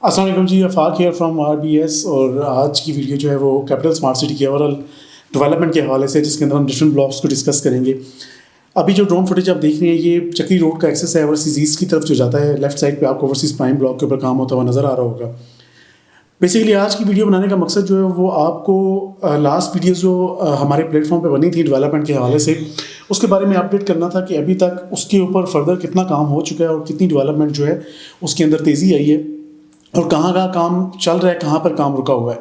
अस्सलाम वालेकुम जी, Afaq here from RBS. और आज की वीडियो जो है वो कैपिटल स्मार्ट सिटी के ओवरऑल डेवलपमेंट के हवाले से, जिसके अंदर हम डिफरेंट ब्लॉक्स को डिस्कस करेंगे। अभी जो ड्रोन फुटेज आप देख रहे हैं, ये चक्री रोड का एक्सेस है ओवरसीज ईस्ट की तरफ जो जाता है। लेफ्ट साइड पे आपको ओवरसीज प्राइम ब्लॉक के ऊपर काम होता हुआ नज़र आ रहा होगा। बेसिकली आज की वीडियो बनाने का मकसद जो है वो आपको लास्ट वीडियो जो हमारे प्लेटफॉर्म पे बनी थी डेवलपमेंट के हवाले से, उसके बारे में अपडेट करना था कि अभी तक उसके ऊपर फर्दर कितना काम हो चुका है और कितनी डेवलपमेंट जो है उसके अंदर तेज़ी आई है और कहाँ कहाँ काम चल रहा है, कहाँ पर काम रुका हुआ है।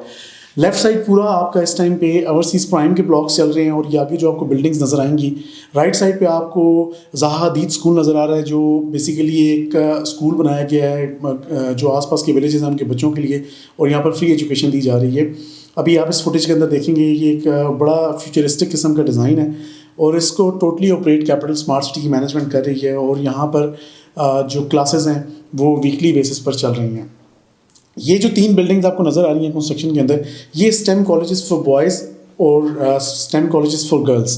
लेफ्ट साइड पूरा आपका इस टाइम पे ओवरसीज़ प्राइम के ब्लॉक्स चल रहे हैं और ये आगे जो आपको बिल्डिंग्स नज़र आएंगी। राइट साइड पे आपको ज़ाहा हदीद स्कूल नज़र आ रहा है, जो बेसिकली एक स्कूल बनाया गया है जो आसपास के विलेजेस हैं उनके बच्चों के लिए, और यहाँ पर फ्री एजुकेशन दी जा रही है। अभी आप इस फुटेज के अंदर देखेंगे, ये एक बड़ा फ्यूचरिस्टिक किस्म का डिज़ाइन है और इसको totally operate capital smart city की मैनेजमेंट कर रही है। और यहाँ पर जो क्लासेस हैं वो वीकली बेसिस पर चल रही हैं। ये जो 3 बिल्डिंग्स आपको नज़र आ रही हैं कंस्ट्रक्शन के अंदर, ये स्टेम कॉलेजेस फॉर बॉयज़ और स्टेम कॉलेजेस फॉर गर्ल्स।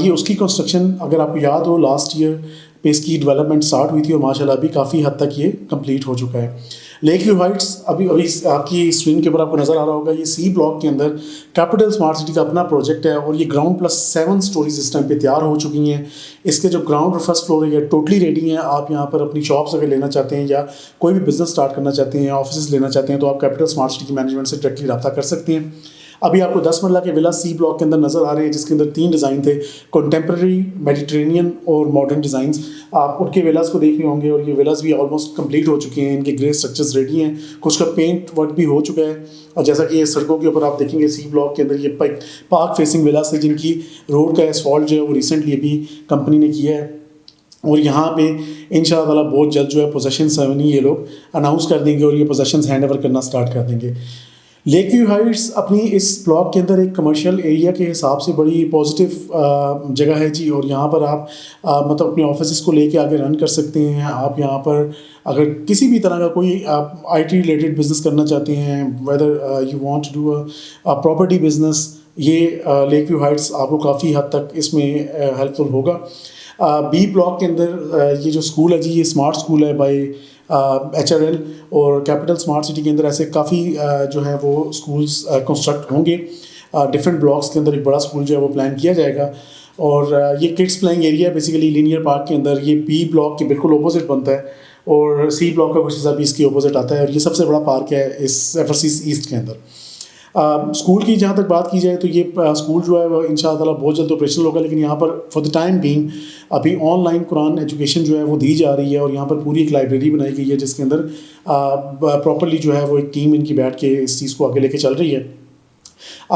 ये उसकी कंस्ट्रक्शन, अगर आपको याद हो, लास्ट ईयर पे इसकी डेवलपमेंट स्टार्ट हुई थी और माशाल्लाह अभी काफ़ी हद तक ये कंप्लीट हो चुका है। लेक व्यू हाइट्स अभी आपकी स्क्रीन के ऊपर आपको नज़र आ रहा होगा। ये सी ब्लॉक के अंदर कैपिटल स्मार्ट सिटी का अपना प्रोजेक्ट है और ये ग्राउंड प्लस 7 स्टोरीज इस टाइम पे तैयार हो चुकी हैं। इसके जो ग्राउंड और फर्स्ट फ्लोर है ये टोटली रेडी है। आप यहाँ पर अपनी शॉप्स अगर लेना चाहते हैं या कोई भी बिजनेस स्टार्ट करना चाहते हैं, ऑफिस लेना चाहते हैं, तो आप कैपिटल स्मार्ट सिटी की मैनेजमेंट से डायरेक्टली रब्ता कर सकते हैं। अभी आपको 10 मरला के विला सी ब्लॉक के अंदर नज़र आ रहे हैं, जिसके अंदर 3 डिज़ाइन थे, कंटेम्प्रेरी, मेडिटेरेनियन और मॉडर्न डिज़ाइंस। आप उनके विलास को देख रहे होंगे और ये विलास भी ऑलमोस्ट कंप्लीट हो चुके हैं। इनके ग्रे स्ट्रक्चर्स रेडी हैं, कुछ का पेंट वर्क भी हो चुका है। और जैसा कि ये सड़कों के ऊपर आप देखेंगे, सी ब्लॉक के अंदर ये पार्क फेसिंग विलास है, जिनकी रोड का एसफॉल्ट जो है वो रिसेंटली अभी कंपनी ने किया है। और यहाँ पे इंशाअल्लाह ताला बहुत जल्द जो है पोजेशन सेरेमनी ये लोग अनाउंस कर देंगे और ये पोजेशन हैंड ओवर करना स्टार्ट कर देंगे। लेक व्यू हाइट्स अपनी इस ब्लॉक के अंदर एक कमर्शियल एरिया के हिसाब से बड़ी पॉजिटिव जगह है जी। और यहाँ पर आप मतलब अपने ऑफिस को लेके आगे रन कर सकते हैं। आप यहाँ पर अगर किसी भी तरह का कोई आप आईटी रिलेटेड बिजनेस करना चाहते हैं, whether you want to do a property business, ये लेक व्यू हाइट्स आपको काफ़ी हद तक इसमें हेल्पफुल होगा। बी ब्लॉक के अंदर ये जो स्कूल है जी, ये स्मार्ट स्कूल है बाय HRL, और कैपिटल स्मार्ट सिटी के अंदर ऐसे काफ़ी जो है वो स्कूल्स कंस्ट्रक्ट होंगे। डिफरेंट ब्लॉक्स के अंदर एक बड़ा स्कूल जो है वो प्लान किया जाएगा। और ये kids playing area basically linear park के अंदर, ये बी ब्लॉक के बिल्कुल ऑपोजिट बनता है और सी ब्लॉक का कुछ हिस्सा भी इसके ऑपोजिट आता है। और ये सबसे बड़ा पार्क है इस ओवरसीज़ ईस्ट के अंदर। स्कूल की जहाँ तक बात की जाए तो ये स्कूल जो है वो इंशाअल्लाह ताला बहुत जल्द ऑपरेशनल होगा, लेकिन यहाँ पर फॉर द टाइम बीइंग अभी ऑनलाइन कुरान एजुकेशन जो है वो दी जा रही है। और यहाँ पर पूरी एक लाइब्रेरी बनाई गई है, जिसके अंदर प्रॉपर्ली जो है वो एक टीम इनकी बैठ के इस चीज़ को आगे लेके चल रही है।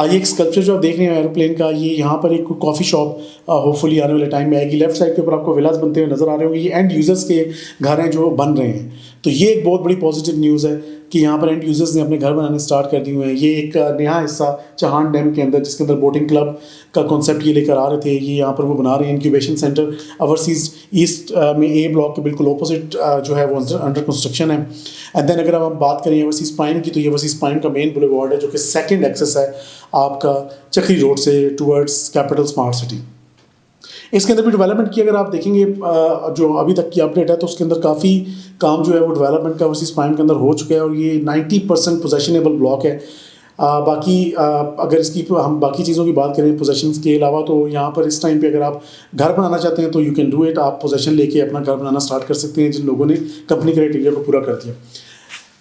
ये एक स्कल्पचर जो आप देख रहे हैं एरोप्लेन का, ये यहाँ पर एक कॉफ़ी शॉप होपफुली आने वाले टाइम में आएगी। लेफ्ट साइड के ऊपर आपको विलास बनते हुए नज़र आ रहे होंगे। ये एंड यूज़र्स के घर हैं जो बन रहे हैं, तो ये एक बहुत बड़ी पॉजिटिव न्यूज़ है कि यहाँ पर एंड यूज़र्स ने अपने घर बनाने स्टार्ट कर दिए हुए हैं। ये एक नया हिस्सा चहान डैम के अंदर, जिसके अंदर बोटिंग क्लब का कॉन्सेप्ट ये लेकर आ रहे थे, ये यहाँ पर वो बना रहे हैं। इंक्यूबेशन सेंटर ओवरसीज़ ईस्ट में ए ब्लॉक के बिल्कुल ऑपोजिट जो है वो अंडर कंस्ट्रक्शन है। एंड देन अगर हम बात करें ओवरसीज़ प्राइम की, तो ये ओवरसीज़ प्राइम का मेन बुलेवार्ड है, जो कि सेकेंड एक्सेस है आपका चक्री रोड से टूवर्ड्स कैपिटल स्मार्ट सिटी। इसके अंदर भी डेवलपमेंट की अगर आप देखेंगे जो अभी तक की अपडेट है, तो उसके अंदर काफ़ी काम जो है वो डेवलपमेंट का ओवरसीज़ प्राइम के अंदर हो चुका है और ये 90% पोजेशनेबल ब्लॉक है। बाकी अगर इसकी हम बाकी चीज़ों की बात करें पोजेशंस के अलावा, तो यहाँ पर इस टाइम पे अगर आप घर बनाना चाहते हैं तो यू कैन डू इट। आप पोजेशन लेके अपना घर बनाना स्टार्ट कर सकते हैं, जिन लोगों ने कंपनी क्राइटेरिया को पूरा कर दिया।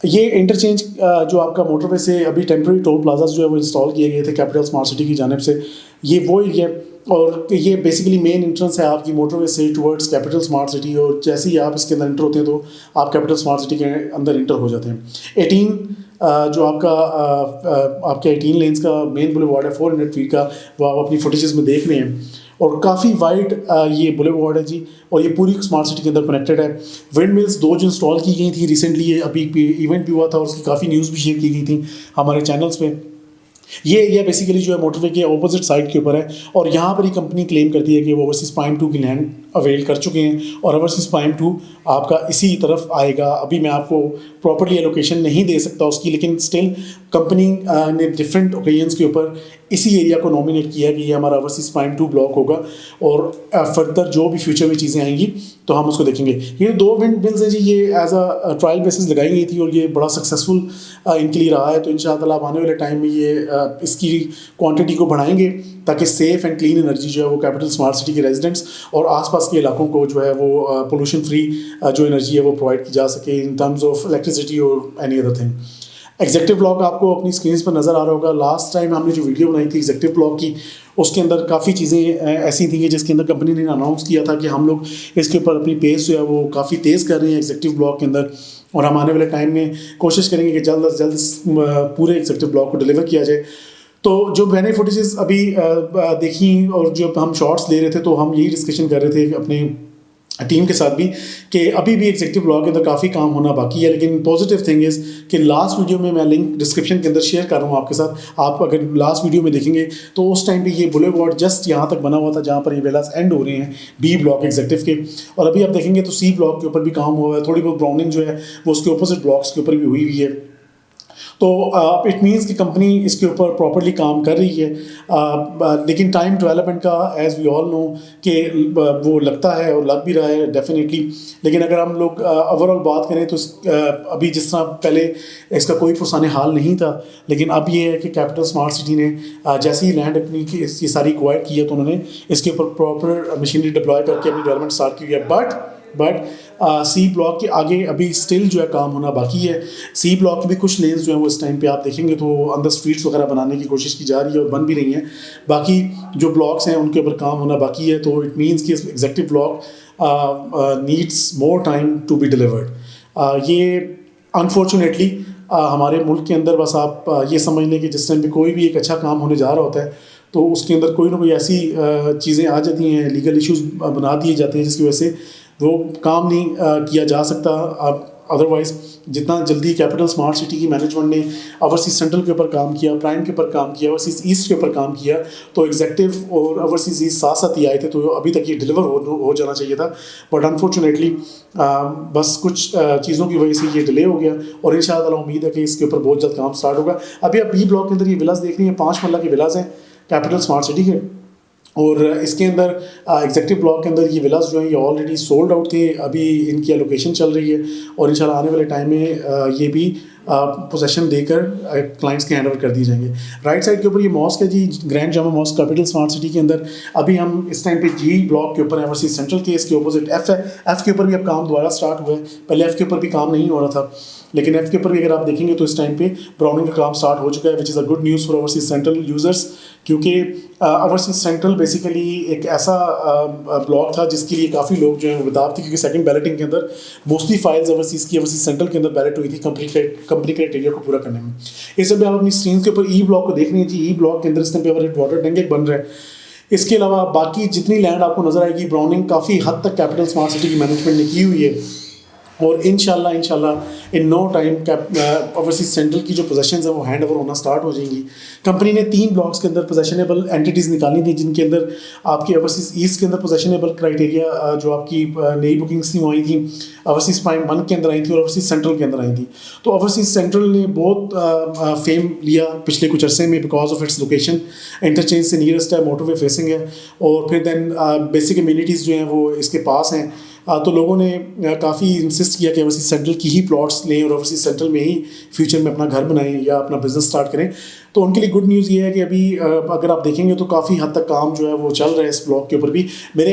ये इंटरचेंज जो आपका मोटरवे से अभी टेम्प्रेरी टोल प्लाजाज जो है वो इंस्टॉल किए गए थे कैपिटल स्मार्ट सिटी की जानिब से, ये वो एरिया और ये बेसिकली मेन इंट्रेंस है आपकी मोटरवे से टुवर्ड्स कैपिटल स्मार्ट सिटी। और जैसे ही आप इसके अंदर इंटर होते हैं तो आप कैपिटल स्मार्ट सिटी के अंदर इंटर हो जाते हैं। 18 जो आपके 18 लेन्स का मेन बुलेवार्ड है 400 फीट का, वो आप अपनी फुटेजेस में देख रहे हैं और काफ़ी वाइड ये बुलेवार्ड है जी। और ये पूरी स्मार्ट सिटी के अंदर कनेक्टेड है। विंड मिल्स 2 जो इंस्टॉल की गई थी रिसेंटली, ये अभी इवेंट भी हुआ था और उसकी काफ़ी न्यूज़ भी शेयर की गई थी हमारे चैनल्स पे। ये एरिया बेसिकली जो है मोटरवे के ऑपोजिट साइड के ऊपर है और यहाँ पर ही कंपनी क्लेम करती है कि वो ओवरसीज़ प्राइम 2 की लैंड अवेल कर चुके हैं और ओवरसीज प्राइम 2 आपका इसी तरफ आएगा। अभी मैं आपको प्रॉपर्ली एलोकेशन नहीं दे सकता उसकी, लेकिन स्टिल कंपनी ने डिफरेंट ओकेजन्स के ऊपर इसी एरिया को नॉमिनेट किया कि ये हमारा ओवरसीज प्राइम 2 ब्लॉक होगा और फर्दर जो भी फ्यूचर में चीज़ें आएंगी तो हम उसको देखेंगे। ये 2 विंड मिल्स हैं जी, ये एज अ ट्रायल बेसिस लगाई गई थी और ये बड़ा सक्सेसफुल इनके लिए रहा है। तो इंशाअल्लाह आने वाले टाइम में ये इसकी क्वांटिटी को बढ़ाएंगे ताकि सेफ़ एंड क्लीन एनर्जी जो है वो कैपिटल स्मार्ट सिटी के रेजिडेंट्स और आसपास के इलाकों को जो है वो पोल्यूशन फ्री जो एनर्जी है वो प्रोवाइड की जा सके इन टर्म्स ऑफ इलेक्ट्रिसिटी और any other thing. Executive block आपको अपनी स्क्रीन पर नज़र आ रहा होगा। लास्ट टाइम हमने जो वीडियो बनाई थी एग्जेक्टिव ब्लॉक की, उसके अंदर काफ़ी चीज़ें ऐसी थी कि जिसके अंदर कंपनी ने अनाउंस किया था कि हम लोग इसके ऊपर अपनी पेस जो है वो काफ़ी तेज़ कर रहे हैं एग्जेक्टिव ब्लॉक के अंदर, और हम आने वाले टाइम में कोशिश करेंगे कि जल्द अज जल्द पूरे एग्जेक्टिव ब्लॉक को डिलीवर किया जाए। तो जो मैंने फुटेजेस अभी देखी और जो हम शॉर्ट्स ले रहे थे, तो हम यही डिस्कशन कर रहे थे अपने टीम के साथ भी कि अभी भी एग्जेक्टिव ब्लॉक के अंदर काफ़ी काम होना बाकी है। लेकिन पॉजिटिव थिंग इज़ कि लास्ट वीडियो में मैं लिंक डिस्क्रिप्शन के अंदर शेयर कर रहा हूँ आपके साथ। आप अगर लास्ट वीडियो में देखेंगे तो उस टाइम पे ये बुलेवार्ड जस्ट यहाँ तक बना हुआ था जहाँ पर ये विलास एंड हो रहे हैं बी ब्लॉक एग्जेक्टिव के, और अभी आप देखेंगे तो सी ब्लॉक के ऊपर भी काम हुआ है। थोड़ी बहुत ब्राउनिंग जो है वो उसके अपोजिट ब्लॉक्स के ऊपर भी हुई है। तो इट मीन्स कि कंपनी इसके ऊपर प्रॉपर्ली काम कर रही है, लेकिन टाइम डेवलपमेंट का एज़ वी ऑल नो कि वो लगता है और लग भी रहा है डेफिनेटली। लेकिन अगर हम लोग ओवरऑल बात करें तो अभी जिस तरह पहले इसका कोई पुरसाने हाल नहीं था, लेकिन अब ये है कि कैपिटल स्मार्ट सिटी ने जैसे ही लैंड अपनी ये सारी एक्वायर की है तो उन्होंने इसके ऊपर प्रॉपर मशीनरी डिप्लॉय करके अपनी डेवलपमेंट स्टार्ट की है। बट सी ब्लॉक के आगे अभी स्टिल जो है काम होना बाकी है। सी ब्लॉक की भी कुछ लेन्स जो है वो इस टाइम पे आप देखेंगे तो अंदर स्ट्रीट्स वगैरह बनाने की कोशिश की जा रही है और बन भी रही हैं। बाकी जो ब्लॉक्स हैं उनके ऊपर काम होना बाकी है। तो इट मीन्स कि executive block needs more time to be delivered. ये अनफॉर्चुनेटली हमारे मुल्क के अंदर बस आप ये समझ लें कि जिस टाइम पे कोई भी एक अच्छा काम होने जा रहा होता है तो उसके अंदर कोई ना कोई ऐसी चीज़ें आ जाती हैं, लीगल इश्यूज बना दिए जाते हैं जिसकी वजह से वो काम नहीं किया जा सकता। अदरवाइज़ जितना जल्दी कैपिटल स्मार्ट सिटी की मैनेजमेंट ने ओवरसीज सेंट्रल के ऊपर काम किया, प्राइम के ऊपर काम किया, ओवरसीज ईस्ट के ऊपर काम किया, तो एग्जेक्टिव और ओवरसीज ईस्ट साथ साथ ही आए थे तो अभी तक ये डिलीवर हो जाना चाहिए था। बट अनफॉर्चुनेटली बस कुछ चीज़ों की वजह से ये डिले हो गया और इंशाअल्लाह उम्मीद है कि इसके ऊपर बहुत जल्द काम स्टार्ट होगा। अभी आप बी ब्लॉक के अंदर ये विलास देख रही हैं, 5 मरला के विलास हैं कैपिटल स्मार्ट सिटी के, और इसके अंदर एग्जेक्टिव ब्लॉक के अंदर ये विलास जो हैं ये ऑलरेडी सोल्ड आउट थे। अभी इनकी एलोकेशन चल रही है और इंशाल्लाह आने वाले टाइम में ये भी पोजेशन देकर क्लाइंट्स के हैंड ओवर कर दिए जाएंगे। राइट साइड के ऊपर ये मॉस्क है जी, grand Jama mosque capital smart city के अंदर। अभी हम इस टाइम पे जी ब्लॉक के ऊपर ओवरसीज सेंट्रल के, इसके अपोजिट एफ है। एफ के ऊपर भी अब काम दोबारा स्टार्ट हुआ है, पहले एफ के ऊपर भी काम नहीं हो रहा था, लेकिन एफ के ऊपर भी अगर आप देखेंगे तो इस टाइम पे ब्राउनिंग का काम स्टार्ट हो चुका है, which is a good news for overseas central users. क्योंकि ओवरसीज सेंट्रल बेसिकली एक ऐसा ब्लॉक था जिसके लिए काफ़ी लोग जो हैं विदाब थे, क्योंकि सेकंड बैलेटिंग के अंदर मोस्टली फाइल्स ओवरसीज सेंट्रल के अंदर बैलेट हुई थी कंपनी क्राइटेरिया को पूरा करने में। इस समय आप अपनी स्क्रीन के ऊपर ई ब्लॉक को देख रही हैं जी, ई ब्लॉक के अंदर इस टाइम पे वाटर टैंक एक बन रहा है। इसके अलावा बाकी जितनी लैंड आपको नजर आएगी, ब्राउनिंग काफ़ी हद तक कैपिटल स्मार्ट सिटी की मैनेजमेंट ने की हुई है और इंशाल्लाह in no time overseas central की जो पोजेशंस है वो हैंड ओवर होना स्टार्ट हो जाएंगी। कंपनी ने 3 ब्लॉक्स के अंदर पोजेशनेबल एंटिटीज़ निकाली थी, जिनके अंदर आपकी ओवरसीज ईस्ट के अंदर पोजेशनेबल क्राइटेरिया जो आपकी नई बुकिंग्स थी वो आई थी, ओवरसीज प्राइम 1 के अंदर आई थी और ओवरसीज सेंट्रल के अंदर आई थी। तो ओवरसीज सेंट्रल ने बहुत फेम लिया पिछले कुछ अरसे में because of its location, interchange से नियरेस्ट है, मोटरवे फेसिंग है, और फिर दैन बेसिक इम्यूनिटीज़ जो हैं वो इसके पास हैं। तो लोगों ने काफ़ी इंसिस्ट किया कि ओवरसीज सेंट्रल की ही प्लॉट्स लें और ओवरसीज सेंट्रल में ही फ्यूचर में अपना घर बनाएं या अपना बिजनेस स्टार्ट करें। तो उनके लिए गुड न्यूज़ ये है कि अभी अगर आप देखेंगे तो काफ़ी हद तक काम जो है वो चल रहा है इस ब्लॉक के ऊपर भी। मेरे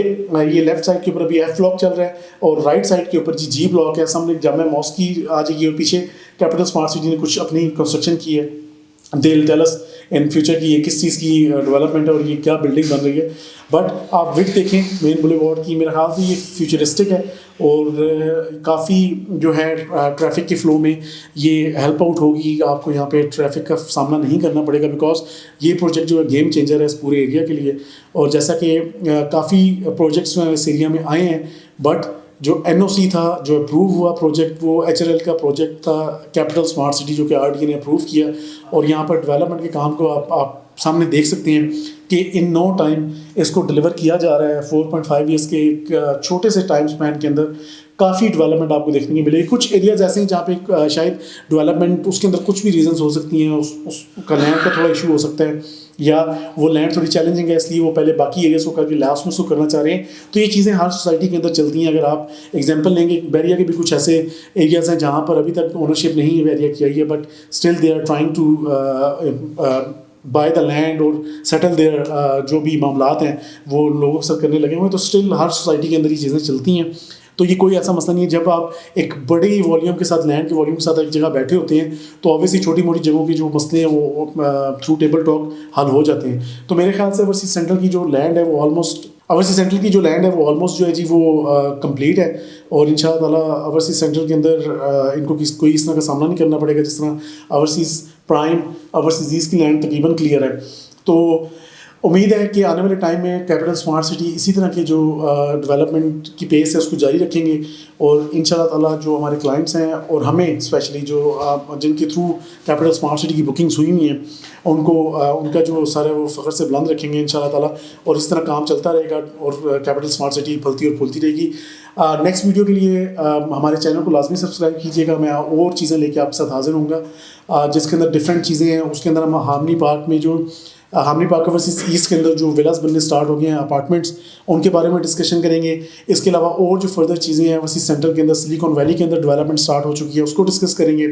ये लेफ्ट साइड के ऊपर अभी एफ ब्लॉक चल रहा है और राइट साइड के ऊपर जी ब्लॉक है। सामने जामा मॉस्क की आ जाएगी और पीछे कैपिटल स्मार्ट सिटी ने कुछ अपनी कंस्ट्रक्शन की है। They will tell us in future की ये किस चीज़ की डेवलपमेंट है और ये क्या बिल्डिंग बन रही है। बट आप विड देखें मेन बुलेवार्ड की, मेरे ख्याल से ये फ्यूचरिस्टिक है और काफ़ी जो है ट्रैफिक के फ़्लो में ये हेल्प आउट होगी। आपको यहाँ पे ट्रैफिक का सामना नहीं करना पड़ेगा बिकॉज ये प्रोजेक्ट जो है गेम चेंजर है इस पूरे एरिया के लिए। और जैसा कि काफ़ी प्रोजेक्ट्स जो हैं इस एरिया में आए हैं, बट जो NOC था, जो अप्रूव हुआ प्रोजेक्ट, वो HRL का प्रोजेक्ट था कैपिटल स्मार्ट सिटी, जो कि RDA ने अप्रूव किया और यहाँ पर डेवलपमेंट के काम को आप सामने देख सकते हैं कि इन नो टाइम इसको डिलीवर किया जा रहा है। 4.5 ईयर्स के एक छोटे से टाइम स्पैन के अंदर काफ़ी डेवलपमेंट आपको देखने को मिलेगी। कुछ एरियाज ऐसे हैं जहाँ पे शायद डेवलपमेंट उसके अंदर कुछ भी रीजंस हो सकती हैं, उसका लैंड का थोड़ा इशू हो सकता है, या वो लैंड थोड़ी चैलेंजिंग है इसलिए वो पहले बाकी एरियाज को करके लास्ट में उसको करना चाह रहे हैं। तो ये चीज़ें हर सोसाइटी के अंदर चलती हैं। अगर आप एग्जांपल लेंगे, बैरिया के भी कुछ ऐसे एरियाज़ हैं जहाँ पर अभी तक ओनरशिप नहीं है बैरिया की आई है, but still they are trying to buy the land और सेटल देयर जो भी मामलात हैं वो लोगों के साथ करने लगे हुए हैं। तो स्टिल हर सोसाइटी के अंदर ये चीज़ें चलती हैं। तो ये कोई ऐसा मसला नहीं है। जब आप एक बड़ी वॉल्यूम के साथ, लैंड के वॉल्यूम के साथ एक जगह बैठे होते हैं तो ऑब्वियसली छोटी मोटी जगहों के जो मसले हैं वो थ्रू टेबल टॉक हल हो जाते हैं। तो मेरे ख्याल से ओवरसीज सेंट्रल की जो लैंड है वो ऑलमोस्ट जो है जी वो कंप्लीट है, और इंशाअल्लाह ताला ओवरसीज सेंट्रल के अंदर इनको कोई इस तरह का सामना नहीं करना पड़ेगा जिस तरह ओवरसीज प्राइम, ओवरसीज ईस्ट की लैंड तकरीबन क्लियर है। तो उम्मीद है कि आने वाले टाइम में कैपिटल स्मार्ट सिटी इसी तरह के जो डेवलपमेंट की पेस है उसको जारी रखेंगे, और इंशाअल्लाह ताला जो हमारे क्लाइंट्स हैं और हमें स्पेशली जो जिनके थ्रू कैपिटल स्मार्ट सिटी की बुकिंग्स हुई हुई हैं उनको उनका जो सारा वो फ़ख्र से बुलंद रखेंगे इंशाअल्लाह ताला, और इस तरह काम चलता रहेगा और कैपिटल स्मार्ट सिटी फलती और फूलती रहेगी। नेक्स्ट वीडियो के लिए हमारे चैनल को लाजमी सब्सक्राइब कीजिएगा। मैं और चीज़ें लेके आपके साथ हाजिर होऊंगा जिसके अंदर डिफरेंट चीज़ें हैं। उसके अंदर हम हार्मनी पार्क में जो हार्मनी पार्क ओवरसीज ईस्ट के अंदर जो विलास बनने स्टार्ट हो गए हैं, अपार्टमेंट्स, उनके बारे में डिस्कशन करेंगे। इसके अलावा और जो फर्दर चीज़ें हैं ओवरसीज सेंट्रल के अंदर, सिलिकॉन वैली के अंदर डेवलपमेंट स्टार्ट हो चुकी है, उसको डिस्कस करेंगे।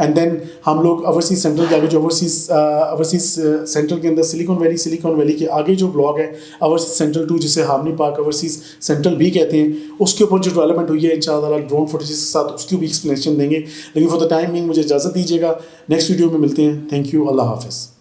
एंड देन हम लोग ओवरसीज सेंट्रल के आगे जो ओवरसीज सेंट्रल के अंदर सिलिकॉन वैली के आगे जो ब्लॉक है ओवरसीज सेंट्रल 2 जिसे हार्मनी पार्क ओवरसीज सेंट्रल भी कहते हैं, उसके ऊपर जो डेवलपमेंट हुई है इंशाअल्लाह ड्रोन फुटेजेस के साथ उसकी भी एक्सप्लेनेशन देंगे। लेकिन फॉर द टाइम बिंग मुझे इजाज़त दीजिएगा, नेक्स्ट वीडियो में मिलते हैं। थैंक यू, अल्लाह हाफ़िज़।